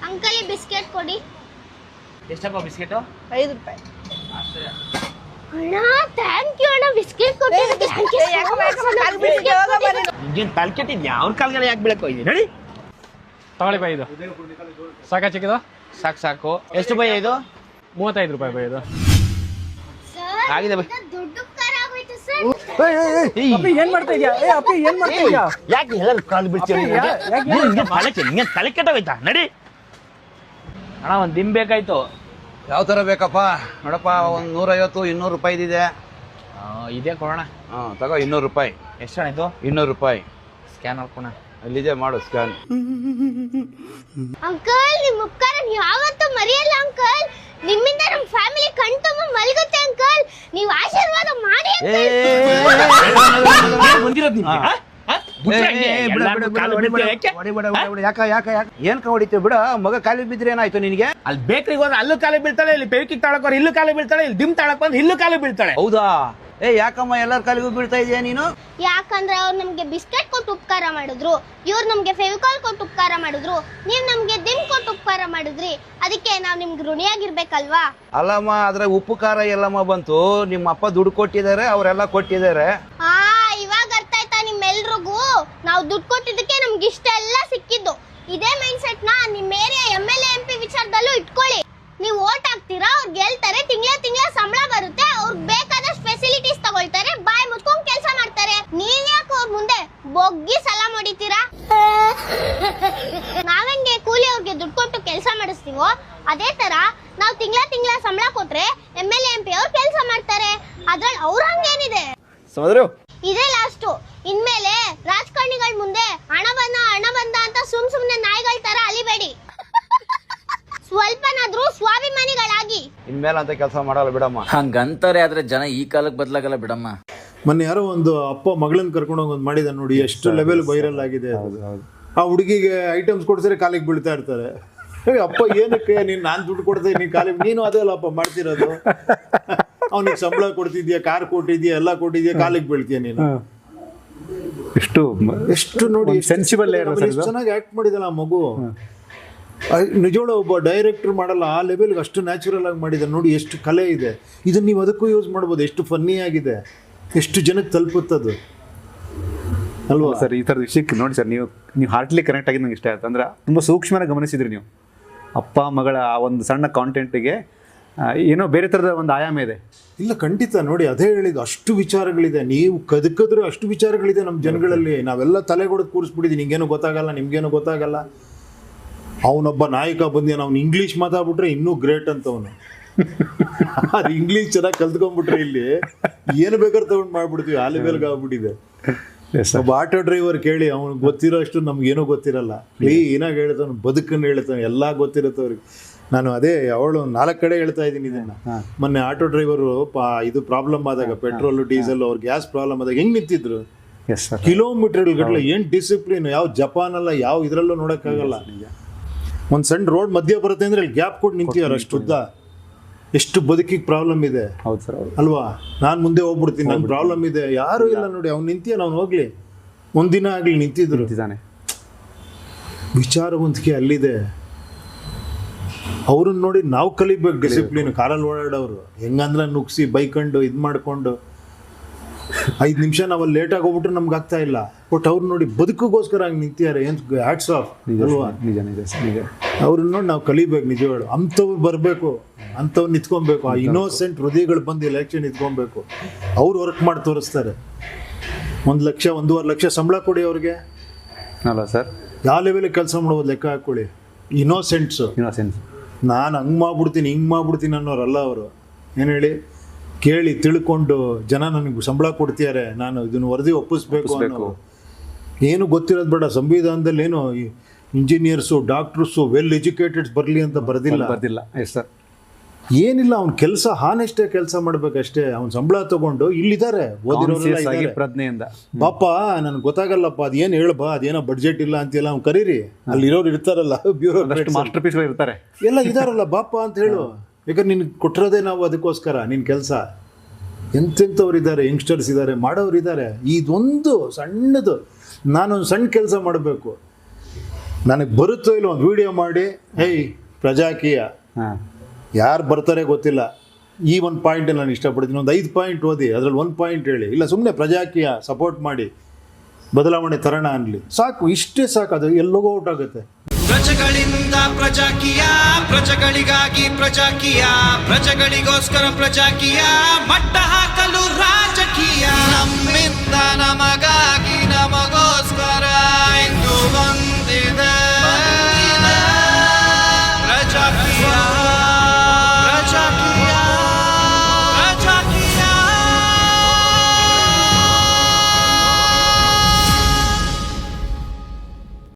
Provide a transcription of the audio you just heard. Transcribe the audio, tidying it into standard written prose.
Uncle biscuit ಕೊಡಿ. ಎಷ್ಟಪ್ಪ biscuit? 5 ರೂಪಾಯಿ. ಅಣ್ಣ ಥ್ಯಾಂಕ್ ಯು ಅಣ್ಣ, ಬಿಸ್ಕೆಟ್ ಕೊಟ್ಟಿದ್ದಕ್ಕೆ ಥ್ಯಾಂಕ್ ಯು. ನಿಂಗೇನು ಪ್ಯಾಕೆಟ್ ಇದೆಯಾ? ಅವ್ರ ಕಾಲ್ಗಡೆ ಯಾಕೆ ಬೀಳಕ್ಕೆ ಹೋಗಿದ್ದೀನಿ ನೋಡಿ. ತಗೊಳ್ಳಿ ಬೈ, ಇದು ಸಾಕಾ ಚಿಕ್ಕದು? ಸಾಕು. ಎಷ್ಟು ಬೈ ಇದು? 35 ರೂಪಾಯಿ ಬೈ ಇದು. ಸರ್ ಆಗಿದೆ ಬೈ. ದೊಡ್ಡ ಉಪಕಾರ ಆಗೋಯ್ತು ಸರ್. ಅಪ್ಪಿ ಏನ್ ಮಾಡ್ತಾ ಇದೀಯಾ? ಅಪ್ಪಿ ಏನ್ ಮಾಡ್ತಾ ಇದೀಯಾ? ಯಾಕೆ ಎಲ್ಲರೂ ಕಾಲು ಬಿಡ್ತೀವಿ? ನಿಂಗೆ ತಲೆ ಕೆಟ್ಟೋಯ್ತಾ? ನಡಿ ಅಣ್ಣ, ಒಂದು ದಿನ ಬೇಕಾಯ್ತು. ಯಾವ ಥರ ಬೇಕಪ್ಪ? ನೋಡಪ್ಪ, ಒಂದು 150 200 ರೂಪಾಯಿದಿದೆ. ಇದೇ ಕೊಡೋಣ. ತಗೋ 200 ರೂಪಾಯಿ. ಎಷ್ಟು ಆಯ್ತು? 200 ರೂಪಾಯಿ. ಸ್ಕ್ಯಾನ್ ಹಾಕೋಣ. ಅಲ್ಲಿದೆ, ಮಾಡು ಸ್ಕ್ಯಾನ್. ಅಂಕಲ್ ನಿಮ್ಮ ಉಪಕಾರ ಯಾವತ್ತೂ ಮರೆಯಲ್ಲ ಅಂಕಲ್. ನಿಮ್ಮಿಂದ ನಮ್ಮ ಫ್ಯಾಮಿಲಿ ಕಣ್ ತುಂಬ ಮಲಗುತ್ತೆ ಅಂಕಲ್. ನೀವು ಆಶೀರ್ವಾದ ಮಾಡಿ. ಏನ್ ಹೊಡಿತೀವಿ ಬಿಡ, ಮಗ ಕಾಲಿ ಬಿದ್ರೆ ಏನಾಯ್ತು ನಿನಗೆ? ಅಲ್ಲಿ ಬೇಕ್ರಿಗೆ ಹೋದ್ರೆ ಅಲ್ಲೂ ಕಾಲು ಬೀಳ್ತಾಳೆ, ಇಲ್ಲಿ ಪೆವಿಕಿಗೆ ತಾಳಕ್ ಇಲ್ಲೂ ಕಾಲು ಬೀಳ್ತಾಳೆ, ಇಲ್ಲಿ ದಿಮ್ ತಾಳಕ್ ಬಂದ್ರೆ ಇಲ್ಲೂ ಕಾಲು ಬೀಳ್ತಾಳೆ. ಹೌದಾ? ಯಾಕಮ್ಮ ಎಲ್ಲರ ಕಾಲಿಗೂ ಬೀಳ್ತಾ ಇದೆಯಾ ನೀನು? ಯಾಕಂದ್ರೆ ಅವ್ರು ನಮ್ಗೆ ಬಿಸ್ಕೆಟ್ ಕೊಟ್ಟು ಉಪಕಾರ ಮಾಡಿದ್ರು, ಇವ್ರು ನಮ್ಗೆ ಫೆವಿಕಾಲ್ ಕೊಟ್ಟು ಉಪಕಾರ ಮಾಡಿದ್ರು, ನೀವ್ ನಮ್ಗೆ ದಿಮ್ ಕೊಟ್ಟು ಉಪಕಾರ ಮಾಡಿದ್ರಿ. ಅದಕ್ಕೆ ನಾವ್ ನಿಮ್ಗೆ ಋಣಿಯಾಗಿರ್ಬೇಕಲ್ವಾ? ಅಲ್ಲಮ್ಮ, ಅದ್ರ ಉಪ್ಪು ಖಾರ ಎಲ್ಲಮ್ಮ ಬಂತು? ನಿಮ್ಮ ಅಪ್ಪ ದುಡ್ಡು ಕೊಟ್ಟಿದ್ದಾರೆ, ಅವರೆಲ್ಲ ಕೊಟ್ಟಿದ್ದಾರೆ. ಇವಾಗ ಅರ್ಥ ಆಯ್ತಾ ನಿಮ್ಮೆಲ್ರಿಗೂ? ನಾವು ದುಡ್ಡು ಕೊಟ್ಟಿದ್ದಕ್ಕೆ ನಮ್ಗೆ ಇಷ್ಟೆಲ್ಲ ಸಿಕ್ಕಿದ್ದು. ಇದೇ ಮೈಂಡ್ ಸೆಟ್ ನ ನಿಮ್ ಏರಿಯಾ MLA MP ವಿಚಾರದಲ್ಲೂ ಇಟ್ಕೊಳ್ಳಿ. ನೀವು ಓಟ್ ಹಾಕ್ತೀರಾ, ಅವ್ರು ಗೆಲ್ತಾರೆ, ತಿಂಗಳ ಸಂಬಳ ಬರುತ್ತೆ, ಅವ್ರಿಗೆ ಬೇಕಾದಷ್ಟು ಫೆಸಿಲಿಟೀಸ್ ತಗೊಳ್ತಾರೆ, ಬಾಯಿ ಮುಚ್ಕೊಂಡ್ ಕೆಲಸ ಮಾಡ್ತಾರೆ. ನೀವ್ ಯಾಕೆ ಅವ್ರ ಮುಂದೆ ಬೊಗ್ಗಿ ಸಲಾಂ ಹೊಡಿತೀರಾ? ನಾವೆಂಗೆ ಕೂಲಿ ಅವ್ರಿಗೆ ದುಡ್ಡು ಕೊಟ್ಟು ಕೆಲಸ ಮಾಡಿಸ್ತೀವೋ ಅದೇ ತರ ನಾವು ತಿಂಗಳ ಸಂಬಳ ಕೊಟ್ರೆ MLA MP ಅವ್ರು ಕೆಲಸ ಮಾಡ್ತಾರೆ. ಅದ್ರಲ್ಲಿ ಅವ್ರ ಹಂಗೇನಿದೆ? ಇದೇ ಲಾಸ್ಟು. ಇನ್ಮೇಲೆ ರಾಜಕಾರಣಿಗಳ ಮುಂದೆ ಹಣ ಬಂದ ಅಂತ ಸುಮ್ನೆ ನಾಯಿಗಳ ತರ ಅಲಿಬೇಡಿ. ಸ್ವಲ್ಪನಾದ್ರೂ ಸ್ವಾಭಿಮಾನಿಗಳಾಗಿ. ಇನ್ಮೇಲೆ ಅಂತ ಕೆಲಸ ಮಾಡಲ್ಲ ಬಿಡಮ್ಮ. ಹಂಗಂತಾರೆ, ಆದ್ರೆ ಜನ ಈ ಕಾಲಕ್ಕೆ ಬದಲಾಗಲ್ಲ ಬಿಡಮ್ಮ. ಮೊನ್ನೆ ಯಾರೋ ಒಂದು ಅಪ್ಪ ಮಗಳನ್ನ ಕರ್ಕೊಂಡೋಗಿ ಒಂದು ಮಾಡಿದ ನೋಡಿ, ಎಷ್ಟು ಲೆವೆಲ್ ವೈರಲ್ ಆಗಿದೆ. ಆ ಹುಡುಗಿಗೆ ಐಟಮ್ಸ್ ಕೊಡ್ಸಿದ್ರೆ ಕಾಲಿಗೆ ಬೀಳ್ತಾ ಇರ್ತಾರೆ. ಅಪ್ಪ ಏನಕ್ಕೆ ನಾನು ದುಡ್ಡು ಕೊಡ್ತೀನಿ, ನೀನು ಕಾಲಿಗೆ, ನೀನು ಅದೇ ಅಲ್ಲಪ್ಪ ಮಾಡ್ತಿರೋದು. ಅವನಿಗೆ ಸಂಬಳ ಕೊಡ್ತಿದ್ಯಾ, ಕಾರ್ ಕೊಟ್ಟಿದ್ಯಾ, ಎಲ್ಲ ಕೊಟ್ಟಿದ್ಯಾ, ಕಾಲಿಗೆ ಬೀಳ್ತೀಯ ನೀನು. ಎಷ್ಟು ನೋಡಿ ಸೆನ್ಸಿಬಲ್ ಚೆನ್ನಾಗಿ ಆಕ್ಟ್ ಮಾಡಿದಲ್ಲ ಆ ಮಗು. ನಿಜೋಳ ಒಬ್ಬ ಡೈರೆಕ್ಟರ್ ಮಾಡಲ್ಲ, ಆ ಲೆವೆಲ್ಗೆ ಅಷ್ಟು ನ್ಯಾಚುರಲ್ ಆಗಿ ಮಾಡಿದ್ದಾರೆ ನೋಡಿ. ಎಷ್ಟು ಕಲೆ ಇದೆ, ಇದನ್ನ ನೀವು ಅದಕ್ಕೂ ಯೂಸ್ ಮಾಡ್ಬೋದು. ಎಷ್ಟು ಫನ್ನಿ ಆಗಿದೆ, ಎಷ್ಟು ಜನಕ್ಕೆ ತಲುಪುತ್ತದು ಅಲ್ವಾ ಸರ್? ಈ ಥರದ ವಿಷಯಕ್ಕೆ ನೋಡಿ ಸರ್, ನೀವು ಹಾರ್ಟ್ಲಿ ಕನೆಕ್ಟ್ ಆಗಿ ನಂಗೆ ಇಷ್ಟ ಆಯ್ತು. ಅಂದರೆ ತುಂಬ ಸೂಕ್ಷ್ಮವಾಗಿ ಗಮನಿಸಿದ್ರಿ ನೀವು. ಅಪ್ಪ ಮಗಳ ಆ ಒಂದು ಸಣ್ಣ ಕಾಂಟೆಂಟಿಗೆ ಏನೋ ಬೇರೆ ಥರದ ಒಂದು ಆಯಾಮ ಇದೆ. ಇಲ್ಲ ಖಂಡಿತ ನೋಡಿ, ಅದೇ ಹೇಳಿದ್ದು, ಅಷ್ಟು ವಿಚಾರಗಳಿದೆ. ನೀವು ಕದಕಿದ್ರೆ ಅಷ್ಟು ವಿಚಾರಗಳಿದೆ ನಮ್ಮ ಜನಗಳಲ್ಲಿ. ನಾವೆಲ್ಲ ತಲೆಗೊಡದು ಕೂರಿಸ್ಬಿಟ್ಟಿದ್ದೀವಿ, ನಿಂಗೇನು ಗೊತ್ತಾಗಲ್ಲ, ನಿಮ್ಗೇನು ಗೊತ್ತಾಗಲ್ಲ. ಅವನೊಬ್ಬ ನಾಯಕ ಬಂದೇನು, ಅವ್ನು ಇಂಗ್ಲೀಷ್ ಮಾತಾಡ್ಬಿಟ್ರೆ ಇನ್ನೂ ಗ್ರೇಟ್ ಅಂತ ಅವನು. ಅದು ಇಂಗ್ಲೀಷ್ ಚೆನ್ನಾಗಿ ಕಲ್ತ್ಕೊಂಡ್ಬಿಟ್ರೆ ಇಲ್ಲಿ ಏನು ಬೇಕಾದ್ರೆ ತಗೊಂಡು ಮಾಡ್ಬಿಡ್ತೀವಿ, ಆ ಲೆವೆಲ್ಗೆ ಆಗ್ಬಿಟ್ಟಿದೆ. ಒಬ್ಬ ಆಟೋ ಡ್ರೈವರ್ ಕೇಳಿ, ಅವ್ನಿಗೆ ಗೊತ್ತಿರೋ ಅಷ್ಟು ನಮ್ಗೇನೋ ಗೊತ್ತಿರಲ್ಲ. ಏನಾಗಿ ಹೇಳ್ತಾನೆ, ಬದುಕನ್ನು ಹೇಳ್ತಾನೆ, ಎಲ್ಲ ಗೊತ್ತಿರುತ್ತೆ ಅವ್ರಿಗೆ. ನಾನು ಅದೇ ಅವಳು 4 ಕಡೆ ಹೇಳ್ತಾ ಇದ್ದೀನಿ ಇದನ್ನ. ಮೊನ್ನೆ ಆಟೋ ಡ್ರೈವರು ಇದು ಪ್ರಾಬ್ಲಮ್ ಆದಾಗ, ಪೆಟ್ರೋಲ್ ಡೀಸೆಲ್ ಅವ್ರ ಗ್ಯಾಸ್ ಪ್ರಾಬ್ಲಮ್ ಆದಾಗ ಹೆಂಗ್ ನಿಂತಿದ್ರು? ಕಿಲೋಮೀಟರ್ ಗಟ್ಟಲೆ. ಏನ್ ಡಿಸಿಪ್ಲಿನ್, ಯಾವ ಜಪಾನ್ ಅಲ್ಲ, ಯಾವ ಇದ್ರಲ್ಲೂ ನೋಡಕ್ಕಾಗಲ್ಲ. ಒಂದ್ ಸಣ್ಣ ರೋಡ್ ಮಧ್ಯ ಬರುತ್ತೆ ಅಂದ್ರೆ ಇಲ್ಲಿ ಗ್ಯಾಪ್ ಕೊಟ್ಟು ನಿಂತಿದ್ದಾರೆ ಅಷ್ಟು ಉದ್ದ. ಎಷ್ಟು ಬದುಕಿಗೆ ಪ್ರಾಬ್ಲಮ್ ಇದೆ ಅಲ್ವಾ? ನಾನು ಮುಂದೆ ಹೋಗ್ಬಿಡ್ತೀನಿ, ನಂಗೆ ಪ್ರಾಬ್ಲಮ್ ಇದೆ, ಯಾರು ಇಲ್ಲ ನೋಡಿ, ಅವ್ನು ನಿಂತಿಯ, ಅವ್ನು ಹೋಗ್ಲಿ, ಒಂದಿನ ಆಗ್ಲಿ ನಿಂತಿದ್ರು. ವಿಚಾರವಂತಿಕೆ ಅಲ್ಲಿದೆ. ಅವ್ರನ್ನ ನೋಡಿ ನಾವು ಕಲಿಬೇಕು ಡಿಸಿಪ್ಲಿನ್. ಕಾರಲ್ಲಿ ಓಡಾಡೋರು ಹೆಂಗಂದ್ರೆ ನುಗ್ಸಿ ಬೈಕೊಂಡು ಇದು ಮಾಡ್ಕೊಂಡು 5 ನಿಮಿಷ ನಾವಲ್ಲಿ ಲೇಟಾಗಿ ಹೋಗ್ಬಿಟ್ರೆ ನಮ್ಗೆ ಆಗ್ತಾ ಇಲ್ಲ. ಬಟ್ ಅವ್ರು ನೋಡಿ ಬದುಕಿಗೋಸ್ಕರ ಹಂಗೆ ನಿಂತಿದ್ದಾರೆ. ಏನು ಹ್ಯಾಟ್ಸ್ ಆಫ್ ಅಲ್ವಾ? ಅವ್ರನ್ನ ನೋಡಿ ನಾವು ಕಲಿಬೇಕು ನಿಜವಾಳು. ಅಂಥವ್ರು ಬರಬೇಕು, ಅಂಥವ್ರು ನಿಂತ್ಕೊಬೇಕು. ಆ ಇನ್ನೋಸೆಂಟ್ ಹೃದಯಗಳು ಬಂದು ಎಲೆಕ್ಷನ್ ನಿಂತ್ಕೊಬೇಕು. ಅವ್ರು ವರ್ಕ್ ಮಾಡಿ ತೋರಿಸ್ತಾರೆ. 1 ಲಕ್ಷ 1.5 ಲಕ್ಷ ಸಂಬಳ ಕೊಡಿ ಅವ್ರಿಗೆ ಅಲ್ಲ ಸರ್? ಯಾವ ಲೆವೆಲಿಗೆ ಕೆಲಸ ಮಾಡ್ಬೋದು ಲೆಕ್ಕ ಹಾಕ್ಕೊಳ್ಳಿ. ಇನ್ನೋಸೆಂಟ್ಸ್ ನಾನು ಹಂಗೆ ಮಾಡ್ಬಿಡ್ತೀನಿ ಹಿಂಗೆ ಮಾಡ್ಬಿಡ್ತೀನಿ ಅನ್ನೋರಲ್ಲ ಅವರು. ಏನು ಹೇಳಿ, ಕೇಳಿ ತಿಳ್ಕೊಂಡು ಜನ ನನಗೆ ಸಂಬಳ ಕೊಡ್ತಿದ್ದಾರೆ, ನಾನು ಇದನ್ನು ವರದಿ ಒಪ್ಪಿಸ್ಬೇಕು ಅನ್ನೋ. ಏನು ಗೊತ್ತಿರೋದು ಬೇಡ. ಸಂವಿಧಾನದಲ್ಲಿ ಏನು ಇಂಜಿನಿಯರ್ಸು, ಡಾಕ್ಟರ್ಸು, ವೆಲ್ ಎಜುಕೇಟೆಡ್ಸ್ ಬರಲಿ ಅಂತ ಬರ್ದಿಲ್ಲ. Yes sir. ಏನಿಲ್ಲ, ಅವ್ನ ಕೆಲಸ ಹಾನೆಸ್ಟೇ ಕೆಲಸ ಮಾಡ್ಬೇಕಷ್ಟೇ. ಅವ್ನ ಸಂಬಳ ತಗೊಂಡು ಇಲ್ಲಿದ್ದಾರೆ ಓದಿರೋರೆಲ್ಲ ಪ್ರಜ್ಞೆಯಿಂದ, ಪಾಪ ನನಗೆ ಗೊತ್ತಾಗಲ್ಲಪ್ಪ ಅದೇನು ಹೇಳ್ಬಾ, ಅದೇನೋ ಬಡ್ಜೆಟ್ ಇಲ್ಲ ಅಂತೆಲ್ಲ ಅವ್ನು ಕರೀರಿ. ಅಲ್ಲಿರೋರು ಇರ್ತಾರಲ್ಲ, ಬ್ಯೂರೋ ಮಾಸ್ಟರ್ ಪೀಸ್ ಇರ್ತಾರೆ, ಎಲ್ಲ ಇದಾರಲ್ಲ, ಬಾಪ ಅಂತ ಹೇಳು. ಯಾಕಂದ್ರೆ ನಿನ್ಗೆ ಕೊಟ್ಟಿರೋದೇ ನಾವು ಅದಕ್ಕೋಸ್ಕರ. ನಿನ್ನ ಕೆಲಸ ಎಂತೆಂಥವ್ರು ಇದ್ದಾರೆ, ಯಂಗ್ಸ್ಟರ್ಸ್ ಇದ್ದಾರೆ, ಮಾಡೋರು ಇದ್ದಾರೆ. ಇದೊಂದು ಸಣ್ಣದು, ನಾನೊಂದು ಸಣ್ಣ ಕೆಲಸ ಮಾಡಬೇಕು. ನನಗೆ ಬರುತ್ತೋ ಇಲ್ಲ ಒಂದು ವಿಡಿಯೋ ಮಾಡಿ ಹೇಯ್ ಪ್ರಜಾಕೀಯ ಹಾಂ ಯಾರು ಬರ್ತಾರೆ ಗೊತ್ತಿಲ್ಲ, ಈ ಒಂದು ಪಾಯಿಂಟ್ ನಾನು ಇಷ್ಟಪಡ್ತೀನಿ, ಒಂದು 5 ಪಾಯಿಂಟ್ ಓದಿ ಅದರಲ್ಲಿ 1 ಪಾಯಿಂಟ್ ಹೇಳಿ, ಇಲ್ಲ ಸುಮ್ಮನೆ ಪ್ರಜಾಕೀಯ ಸಪೋರ್ಟ್ ಮಾಡಿ ಬದಲಾವಣೆ ತರೋಣ ಅನ್ನಲಿ, ಸಾಕು, ಇಷ್ಟೇ ಸಾಕು. ಅದು ಎಲ್ಲೋಗೋ ಔಟ್ ಆಗುತ್ತೆ. ಪ್ರಜೆಗಳಿಂದ ಪ್ರಜಾಕೀಯ, ಪ್ರಜೆಗಳಿಗಾಗಿ ಪ್ರಜಾಕೀಯ, ಪ್ರಜೆಗಳಿಗೋಸ್ಕರ ಪ್ರಜಾಕೀಯ, ಮಟ್ಟ